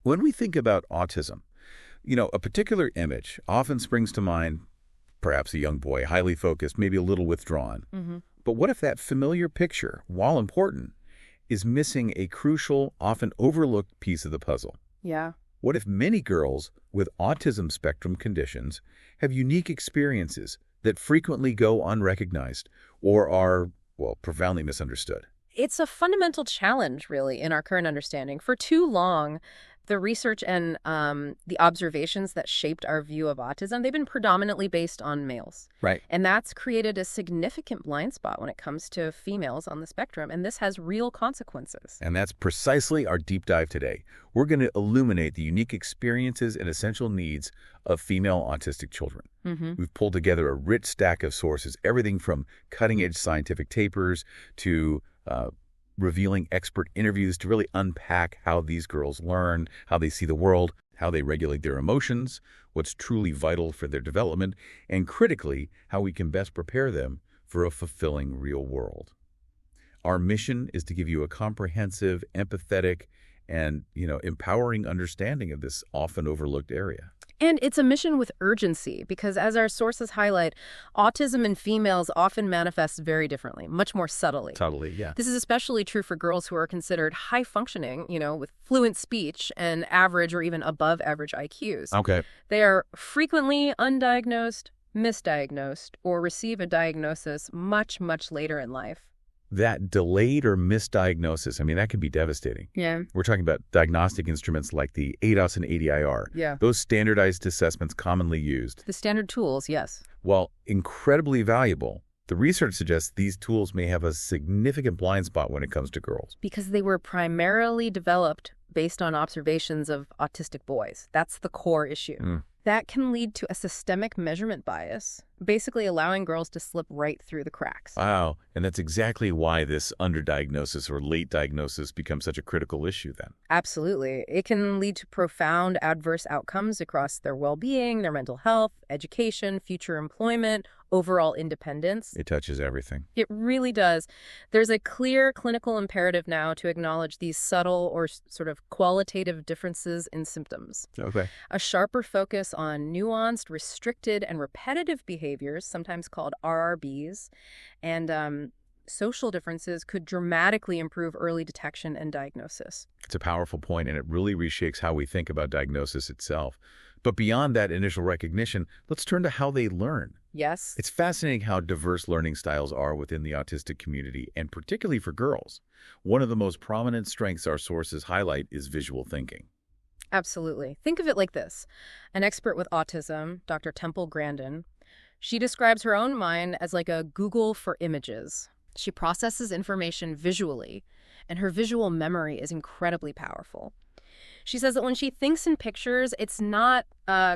When we think about autism, a particular image often springs to mind, perhaps a young boy, highly focused, maybe a little withdrawn. But what if that familiar picture, while important, is missing a crucial, often overlooked piece of the puzzle? Yeah. What if many girls with autism spectrum conditions have unique experiences that frequently go unrecognized or are, well, profoundly misunderstood? It's a fundamental challenge, really, in our current understanding. For too long, the research and the observations that shaped our view of autism, they've been predominantly based on males. Right. And that's created a significant blind spot when it comes to females on the spectrum, and this has real consequences. And that's precisely our deep dive today. We're going to illuminate the unique experiences and essential needs of female autistic children. We've pulled together a rich stack of sources, everything from cutting-edge scientific papers to revealing expert interviews to really unpack how these girls learn, how they see the world, how they regulate their emotions, what's truly vital for their development, and critically, how we can best prepare them for a fulfilling real world. Our mission is to give you a comprehensive, empathetic, and, empowering understanding of this often overlooked area. And it's a mission with urgency because, as our sources highlight, autism in females often manifests very differently, much more subtly. Totally, yeah. This is especially true for girls who are considered high-functioning, with fluent speech and average or even above-average IQs. Okay. They are frequently undiagnosed, misdiagnosed, or receive a diagnosis much, much later in life. That delayed or misdiagnosis, that can be devastating. Yeah. We're talking about diagnostic instruments like the ADOS and ADIR. Yeah. Those standardized assessments commonly used. The standard tools, yes. While incredibly valuable, the research suggests these tools may have a significant blind spot when it comes to girls. Because they were primarily developed based on observations of autistic boys. That's the core issue. That can lead to a systemic measurement bias, basically allowing girls to slip right through the cracks. Wow. And that's exactly why this underdiagnosis or late diagnosis becomes such a critical issue then. Absolutely. It can lead to profound adverse outcomes across their well-being, their mental health, education, future employment, overall independence. It touches everything. It really does. There's a clear clinical imperative now to acknowledge these subtle or sort of qualitative differences in symptoms. Okay. A sharper focus on nuanced, restricted, and repetitive behaviors, sometimes called RRBs, and social differences could dramatically improve early detection and diagnosis. It's a powerful point, and it really reshapes how we think about diagnosis itself. But beyond that initial recognition, let's turn to how they learn. Yes. It's fascinating how diverse learning styles are within the autistic community, and particularly for girls. One of the most prominent strengths our sources highlight is visual thinking. Absolutely. Think of it like this. An expert with autism, Dr. Temple Grandin, she describes her own mind as like a Google for images. She processes information visually, and her visual memory is incredibly powerful. She says that when she thinks in pictures, it's not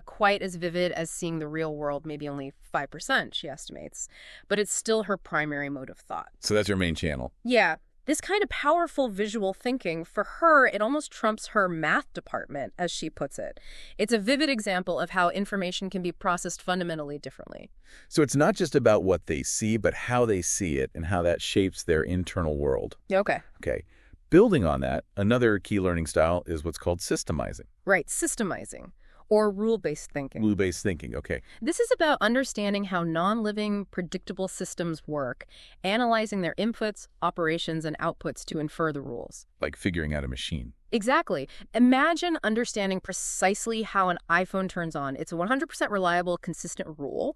quite as vivid as seeing the real world, maybe only 5%, she estimates. But it's still her primary mode of thought. So that's her main channel. Yeah. This kind of powerful visual thinking, for her, it almost trumps her math department, as she puts it. It's a vivid example of how information can be processed fundamentally differently. So it's not just about what they see, but how they see it and how that shapes their internal world. Okay. Okay. Building on that, another key learning style is what's called systemizing. Right, systemizing, or rule-based thinking. Rule-based thinking, okay. This is about understanding how non-living, predictable systems work, analyzing their inputs, operations, and outputs to infer the rules. Like figuring out a machine. Exactly. Imagine understanding precisely how an iPhone turns on. It's a 100% reliable, consistent rule.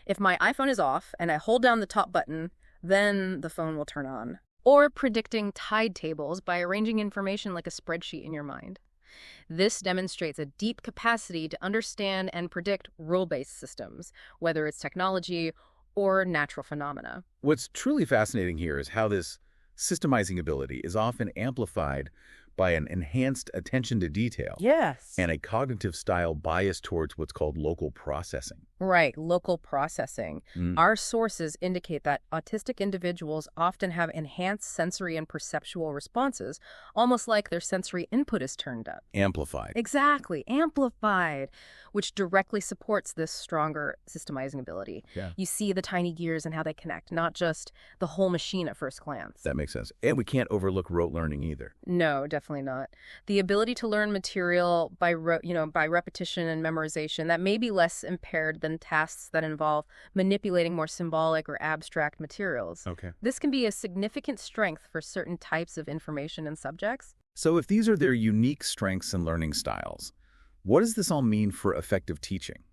If my iPhone is off and I hold down the top button, then the phone will turn on. Or predicting tide tables by arranging information like a spreadsheet in your mind. This demonstrates a deep capacity to understand and predict rule-based systems, whether it's technology or natural phenomena. What's truly fascinating here is how this systemizing ability is often amplified by an enhanced attention to detail. Yes. And a cognitive style bias towards what's called local processing. Right, local processing. Our sources indicate that autistic individuals often have enhanced sensory and perceptual responses, almost like their sensory input is turned up. Amplified. Exactly, amplified, which directly supports this stronger systemizing ability. Yeah. You see the tiny gears and how they connect, not just the whole machine at first glance. That makes sense. And we can't overlook rote learning either. No, definitely definitely not. The ability to learn material by by repetition and memorization, that may be less impaired than tasks that involve manipulating more symbolic or abstract materials. Okay. This can be a significant strength for certain types of information and subjects. So if these are their unique strengths and learning styles, what does this all mean for effective teaching?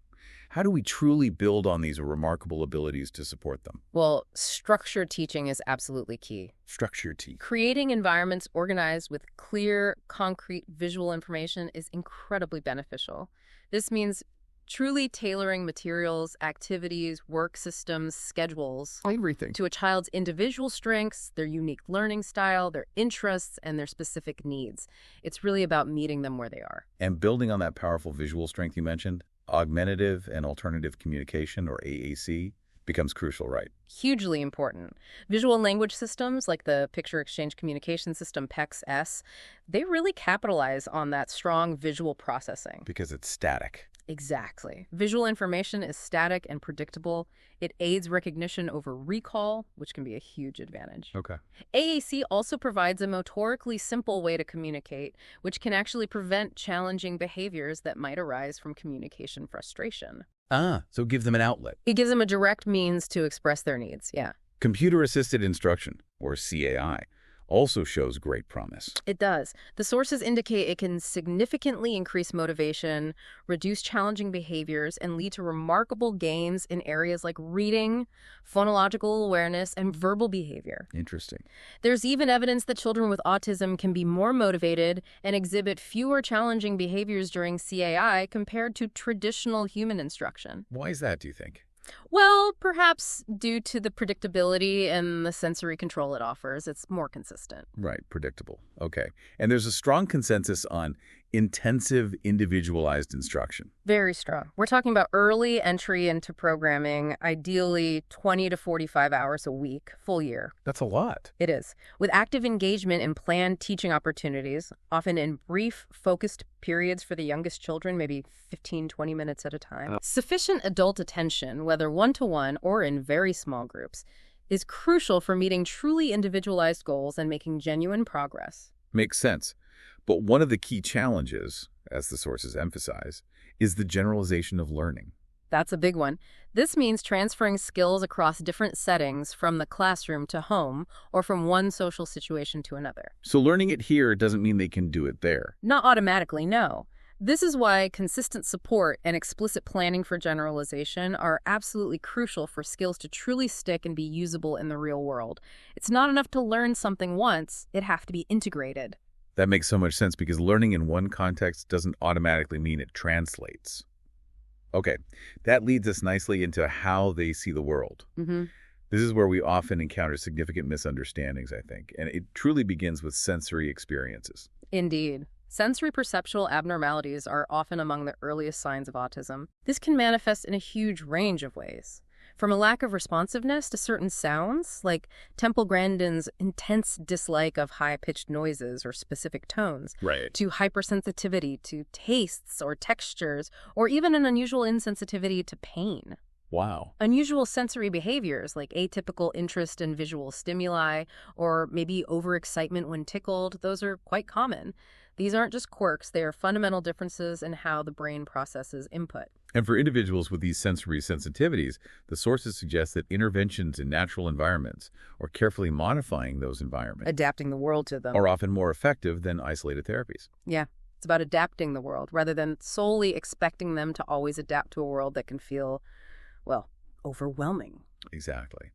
How do we truly build on these remarkable abilities to support them? Well, structured teaching is absolutely key. Structured teaching. Creating environments organized with clear, concrete visual information is incredibly beneficial. This means truly tailoring materials, activities, work systems, schedules Everything. to a child's individual strengths, their unique learning style, their interests, and their specific needs. It's really about meeting them where they are. And building on that powerful visual strength you mentioned, augmentative and alternative communication, or AAC, becomes crucial, right? Hugely important. Visual language systems like the Picture Exchange Communication System, PEX-S, they really capitalize on that strong visual processing. Because it's static. Exactly. Visual information is static and predictable. It aids recognition over recall, which can be a huge advantage. Okay. AAC also provides a motorically simple way to communicate, which can actually prevent challenging behaviors that might arise from communication frustration. So give them an outlet. It gives them a direct means to express their needs, yeah. Computer-assisted instruction, or CAI, also shows great promise. It does. The sources indicate it can significantly increase motivation, reduce challenging behaviors, and lead to remarkable gains in areas like reading, phonological awareness, and verbal behavior. Interesting. There's even evidence that children with autism can be more motivated and exhibit fewer challenging behaviors during CAI compared to traditional human instruction. Why is that, do you think? Well, perhaps due to the predictability and the sensory control it offers. It's more consistent. Right, predictable. Okay. And there's a strong consensus on intensive, individualized instruction. Very strong. We're talking about early entry into programming, ideally 20 to 45 hours a week, full year. That's a lot. It is. With active engagement in planned teaching opportunities, often in brief, focused periods for the youngest children, maybe 15, 20 minutes at a time. Sufficient adult attention, whether one-to-one or in very small groups, is crucial for meeting truly individualized goals and making genuine progress. Makes sense. But one of the key challenges, as the sources emphasize, is the generalization of learning. That's a big one. This means transferring skills across different settings from the classroom to home or from one social situation to another. So learning it here doesn't mean they can do it there. Not automatically, no. This is why consistent support and explicit planning for generalization are absolutely crucial for skills to truly stick and be usable in the real world. It's not enough to learn something once, it has to be integrated. That makes so much sense because learning in one context doesn't automatically mean it translates. Okay, that leads us nicely into how they see the world. This is where we often encounter significant misunderstandings, I think, and it truly begins with sensory experiences. Indeed. Sensory perceptual abnormalities are often among the earliest signs of autism. This can manifest in a huge range of ways. From a lack of responsiveness to certain sounds, like Temple Grandin's intense dislike of high-pitched noises or specific tones, Right. to hypersensitivity to tastes or textures, or even an unusual insensitivity to pain. Wow. Unusual sensory behaviors like atypical interest in visual stimuli or maybe overexcitement when tickled, those are quite common. These aren't just quirks, they are fundamental differences in how the brain processes input. And for individuals with these sensory sensitivities, the sources suggest that interventions in natural environments or carefully modifying those environments Adapting the world to them. are often more effective than isolated therapies. Yeah, it's about adapting the world rather than solely expecting them to always adapt to a world that can feel, well, overwhelming. Exactly.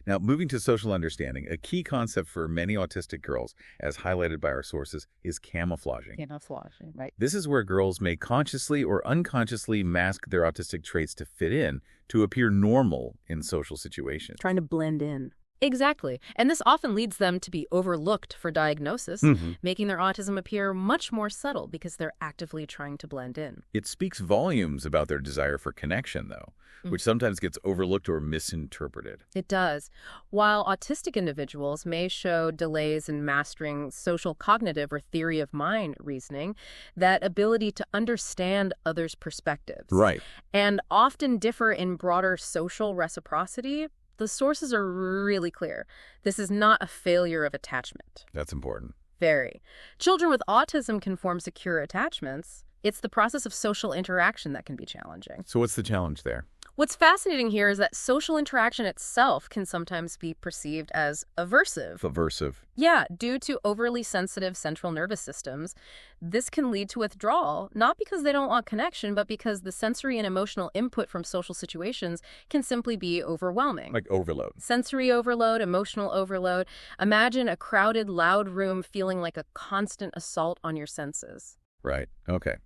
Now, moving to social understanding, a key concept for many autistic girls, as highlighted by our sources, is camouflaging. Camouflaging, right. This is where girls may consciously or unconsciously mask their autistic traits to fit in, to appear normal in social situations. Trying to blend in. Exactly. And this often leads them to be overlooked for diagnosis, making their autism appear much more subtle because they're actively trying to blend in. It speaks volumes about their desire for connection, though, which sometimes gets overlooked or misinterpreted. It does. While autistic individuals may show delays in mastering social cognitive or theory of mind reasoning, that ability to understand others' perspectives, Right. and often differ in broader social reciprocity, the sources are really clear. This is not a failure of attachment. That's important. Very. Children with autism can form secure attachments. It's the process of social interaction that can be challenging. So what's the challenge there? What's fascinating here is that social interaction itself can sometimes be perceived as aversive. Aversive. Yeah, due to overly sensitive central nervous systems, this can lead to withdrawal, not because they don't want connection, but because the sensory and emotional input from social situations can simply be overwhelming. Like overload. Sensory overload, emotional overload. Imagine a crowded, loud room feeling like a constant assault on your senses. Right. Okay.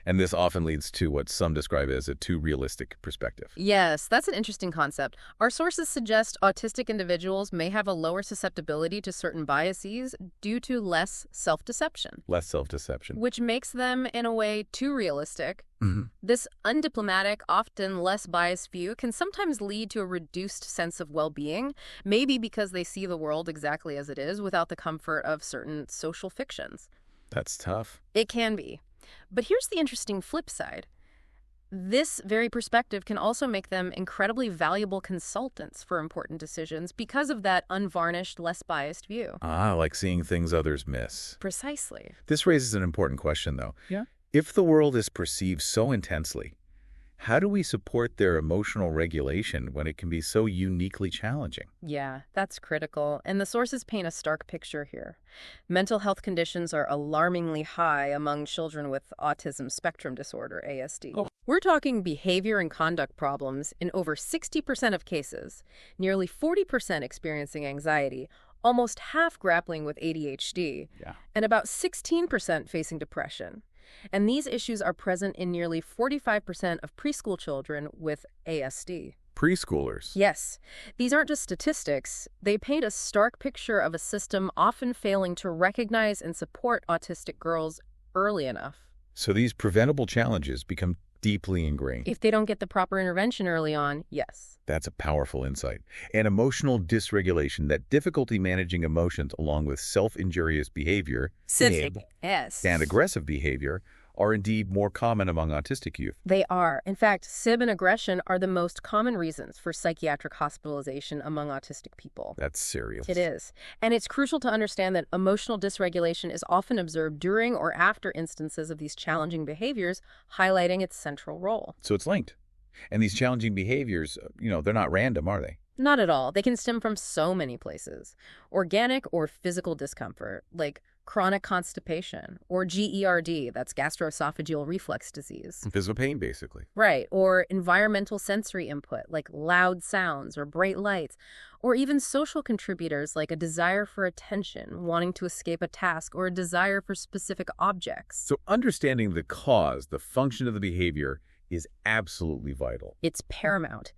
And this often leads to what some describe as a too realistic perspective. Yes, that's an interesting concept. Our sources suggest autistic individuals may have a lower susceptibility to certain biases due to less self-deception. Less self-deception. Which makes them, in a way, too realistic. Mm-hmm. This undiplomatic, often less biased view can sometimes lead to a reduced sense of well-being, maybe because they see the world exactly as it is without the comfort of certain social fictions. That's tough. It can be. But here's the interesting flip side. This very perspective can also make them incredibly valuable consultants for important decisions because of that unvarnished, less biased view. Ah, like seeing things others miss. Precisely. This raises an important question, though. Yeah. If the world is perceived so intensely, how do we support their emotional regulation when it can be so uniquely challenging? Yeah, that's critical. And the sources paint a stark picture here. Mental health conditions are alarmingly high among children with autism spectrum disorder, ASD. Oh. We're talking behavior and conduct problems in over 60% of cases, nearly 40% experiencing anxiety, almost half grappling with ADHD, and about 16% facing depression. And these issues are present in nearly 45% of preschool children with ASD. Preschoolers? Yes. These aren't just statistics. They paint a stark picture of a system often failing to recognize and support autistic girls early enough. So these preventable challenges become deeply ingrained. If they don't get the proper intervention early on, yes. That's a powerful insight. And emotional dysregulation, that difficulty managing emotions along with self-injurious behavior, SIB, yes, and aggressive behavior, are indeed more common among autistic youth. They are. In fact, SIB and aggression are the most common reasons for psychiatric hospitalization among autistic people. That's serious. It is. And it's crucial to understand that emotional dysregulation is often observed during or after instances of these challenging behaviors, highlighting its central role. So it's linked. And these challenging behaviors, they're not random, are they? Not at all. They can stem from so many places. Organic or physical discomfort, like chronic constipation, or GERD, that's gastroesophageal reflux disease. Physical pain, basically. Right, or environmental sensory input, like loud sounds or bright lights, or even social contributors like a desire for attention, wanting to escape a task, or a desire for specific objects. So understanding the cause, the function of the behavior, is absolutely vital. It's paramount.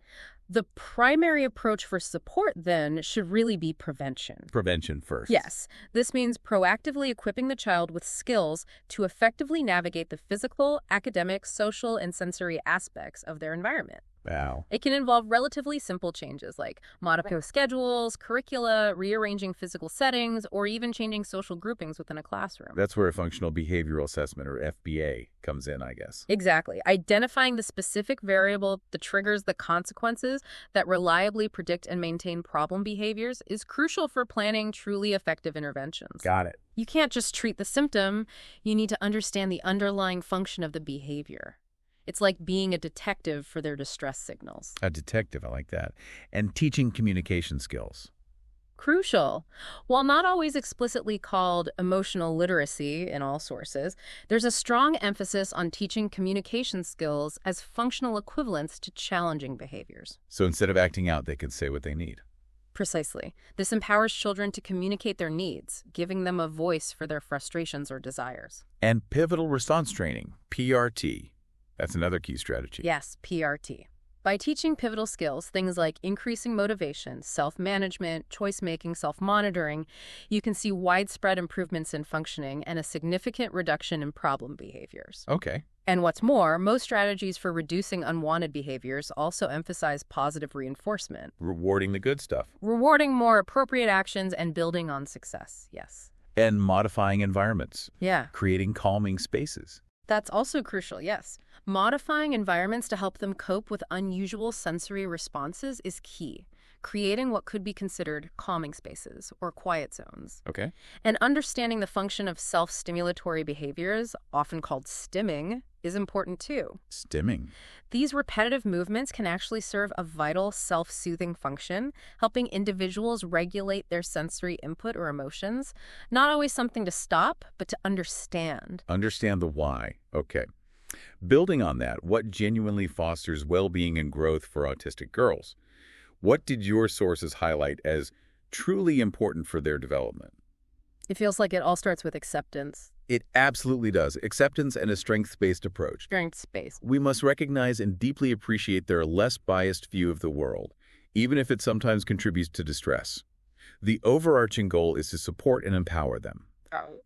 The primary approach for support, then, should really be prevention. Prevention first. Yes. This means proactively equipping the child with skills to effectively navigate the physical, academic, social, and sensory aspects of their environment. Wow. It can involve relatively simple changes like modifying schedules, curricula, rearranging physical settings, or even changing social groupings within a classroom. That's where a functional behavioral assessment, or FBA, comes in, I guess. Exactly. Identifying the specific variable that triggers the consequences that reliably predict and maintain problem behaviors is crucial for planning truly effective interventions. Got it. You can't just treat the symptom. You need to understand the underlying function of the behavior. It's like being a detective for their distress signals. A detective, I like that. And teaching communication skills. Crucial. While not always explicitly called emotional literacy in all sources, there's a strong emphasis on teaching communication skills as functional equivalents to challenging behaviors. So instead of acting out, they can say what they need. Precisely. This empowers children to communicate their needs, giving them a voice for their frustrations or desires. And pivotal response training, PRT. That's another key strategy. Yes, PRT. By teaching pivotal skills, things like increasing motivation, self-management, choice-making, self-monitoring, you can see widespread improvements in functioning and a significant reduction in problem behaviors. Okay. And what's more, most strategies for reducing unwanted behaviors also emphasize positive reinforcement. Rewarding the good stuff. Rewarding more appropriate actions and building on success, yes. And modifying environments. Yeah. Creating calming spaces. That's also crucial, yes. Modifying environments to help them cope with unusual sensory responses is key. creating what could be considered calming spaces or quiet zones. Okay. And understanding the function of self-stimulatory behaviors, often called stimming, is important too. Stimming. These repetitive movements can actually serve a vital self-soothing function, helping individuals regulate their sensory input or emotions. Not always something to stop, but to understand. Understand the why. Okay. Building on that, what genuinely fosters well-being and growth for autistic girls? What did your sources highlight as truly important for their development? It feels like it all starts with acceptance. It absolutely does. Acceptance and a strengths-based approach. Strengths-based. We must recognize and deeply appreciate their less biased view of the world, even if it sometimes contributes to distress. The overarching goal is to support and empower them.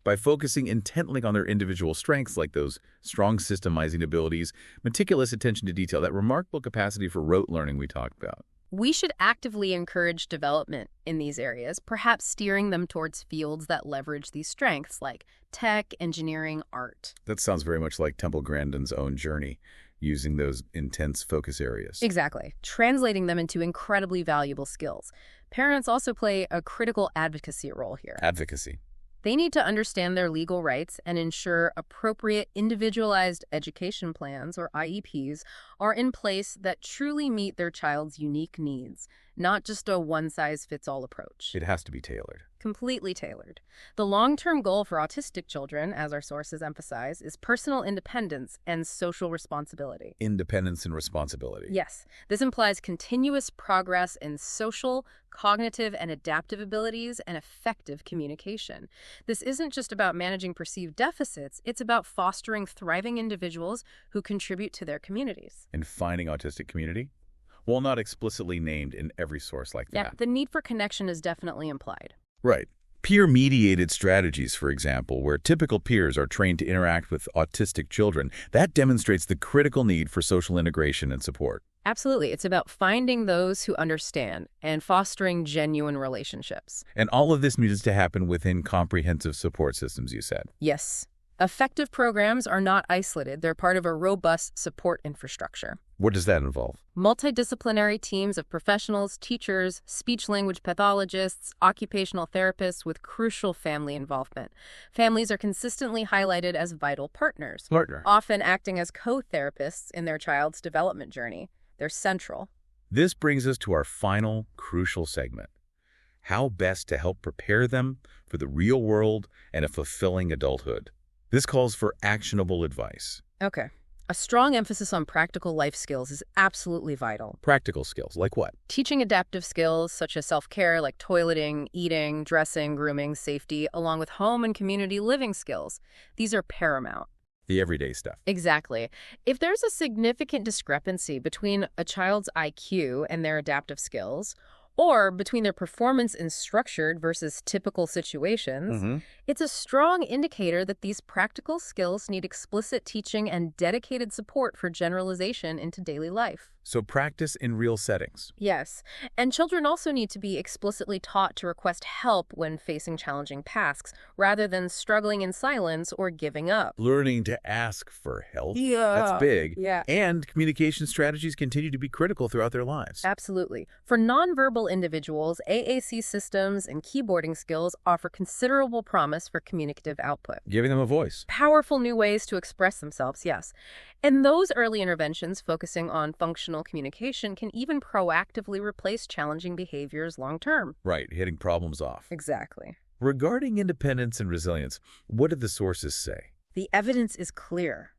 By focusing intently on their individual strengths, like those strong systemizing abilities, meticulous attention to detail, that remarkable capacity for rote learning we talked about. We should actively encourage development in these areas, perhaps steering them towards fields that leverage these strengths, like tech, engineering, art. That sounds very much like Temple Grandin's own journey, using those intense focus areas. Exactly. Translating them into incredibly valuable skills. Parents also play a critical advocacy role here. Advocacy. They need to understand their legal rights and ensure appropriate individualized education plans, or IEPs, are in place that truly meet their child's unique needs, not just a one-size-fits-all approach. It has to be tailored. Completely tailored. The long-term goal for autistic children, as our sources emphasize, is personal independence and social responsibility. Independence and responsibility. Yes, this implies continuous progress in social, cognitive, and adaptive abilities and effective communication. This isn't just about managing perceived deficits, it's about fostering thriving individuals who contribute to their communities. And finding autistic community? While not explicitly named in every source like that. Yeah, the need for connection is definitely implied. Right. Peer-mediated strategies, for example, where typical peers are trained to interact with autistic children, that demonstrates the critical need for social integration and support. Absolutely. It's about finding those who understand and fostering genuine relationships. And all of this needs to happen within comprehensive support systems, you said. Yes. Effective programs are not isolated. They're part of a robust support infrastructure. What does that involve? Multidisciplinary teams of professionals, teachers, speech-language pathologists, occupational therapists with crucial family involvement. Families are consistently highlighted as vital partners, often acting as co-therapists in their child's development journey. They're central. This brings us to our final crucial segment. How best to help prepare them for the real world and a fulfilling adulthood. This calls for actionable advice. Okay. A strong emphasis on practical life skills is absolutely vital. Practical skills, like what? Teaching adaptive skills such as self-care, like toileting, eating, dressing, grooming, safety, along with home and community living skills. These are paramount. The everyday stuff. Exactly. If there's a significant discrepancy between a child's IQ and their adaptive skills, or between their performance in structured versus typical situations, it's a strong indicator that these practical skills need explicit teaching and dedicated support for generalization into daily life. So practice in real settings. Yes. And children also need to be explicitly taught to request help when facing challenging tasks, rather than struggling in silence or giving up. Learning to ask for help. Yeah. That's big. Yeah. And communication strategies continue to be critical throughout their lives. Absolutely. For nonverbal individuals, AAC systems and keyboarding skills offer considerable promise for communicative output. Giving them a voice. Powerful new ways to express themselves, yes. And those early interventions focusing on functional communication can even proactively replace challenging behaviors long-term. Right, hitting problems off. Exactly. Regarding independence and resilience, what did the sources say? The evidence is clear.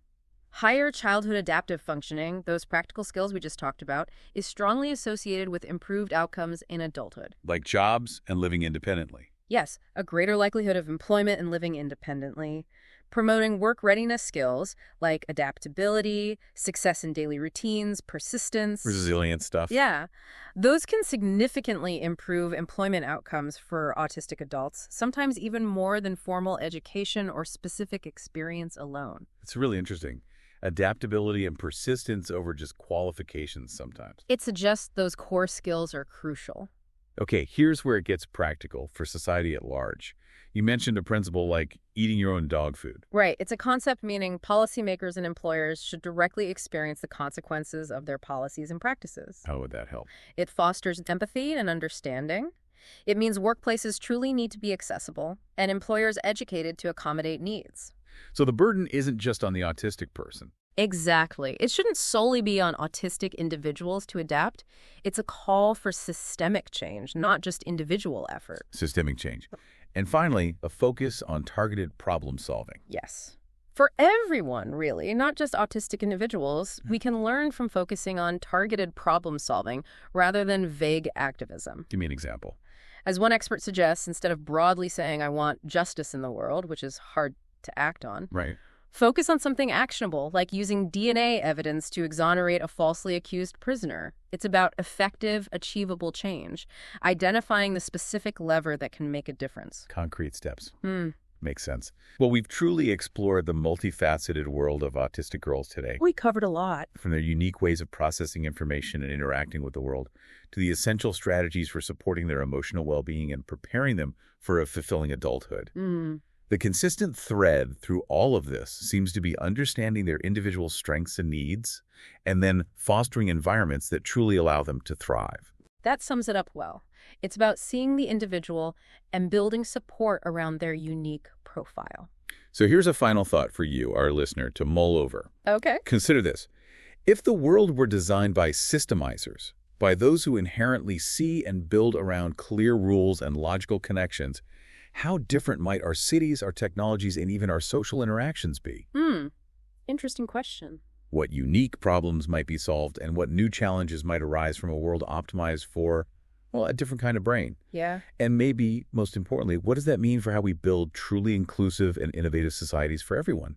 Higher childhood adaptive functioning, those practical skills we just talked about, is strongly associated with improved outcomes in adulthood. Like jobs and living independently. Yes, a greater likelihood of employment and living independently. Promoting work readiness skills like adaptability, success in daily routines, persistence. Resilient stuff. Yeah. Those can significantly improve employment outcomes for autistic adults, sometimes even more than formal education or specific experience alone. It's really interesting. Adaptability and persistence over just qualifications sometimes. It suggests those core skills are crucial. Okay, here's where it gets practical for society at large. You mentioned a principle like eating your own dog food. Right. It's a concept meaning policymakers and employers should directly experience the consequences of their policies and practices. How would that help? It fosters empathy and understanding. It means workplaces truly need to be accessible and employers educated to accommodate needs. So the burden isn't just on the autistic person. Exactly. It shouldn't solely be on autistic individuals to adapt. It's a call for systemic change, not just individual effort. Systemic change. And finally, a focus on targeted problem solving. Yes. For everyone, really, not just autistic individuals, we can learn from focusing on targeted problem solving rather than vague activism. Give me an example. As one expert suggests, instead of broadly saying, I want justice in the world, which is hard to act on, Right. focus on something actionable, like using DNA evidence to exonerate a falsely accused prisoner. It's about effective, achievable change, identifying the specific lever that can make a difference. Concrete steps. Makes sense. Well, we've truly explored the multifaceted world of autistic girls today, We covered a lot. from their unique ways of processing information and interacting with the world to the essential strategies for supporting their emotional well-being and preparing them for a fulfilling adulthood. The consistent thread through all of this seems to be understanding their individual strengths and needs, and then fostering environments that truly allow them to thrive. That sums it up well. It's about seeing the individual and building support around their unique profile. So here's a final thought for you, our listener, to mull over. Okay. Consider this. If the world were designed by systemizers, by those who inherently see and build around clear rules and logical connections, how different might our cities, our technologies, and even our social interactions be? Interesting question. What unique problems might be solved and what new challenges might arise from a world optimized for, well, a different kind of brain. Yeah. And maybe, most importantly, what does that mean for how we build truly inclusive and innovative societies for everyone?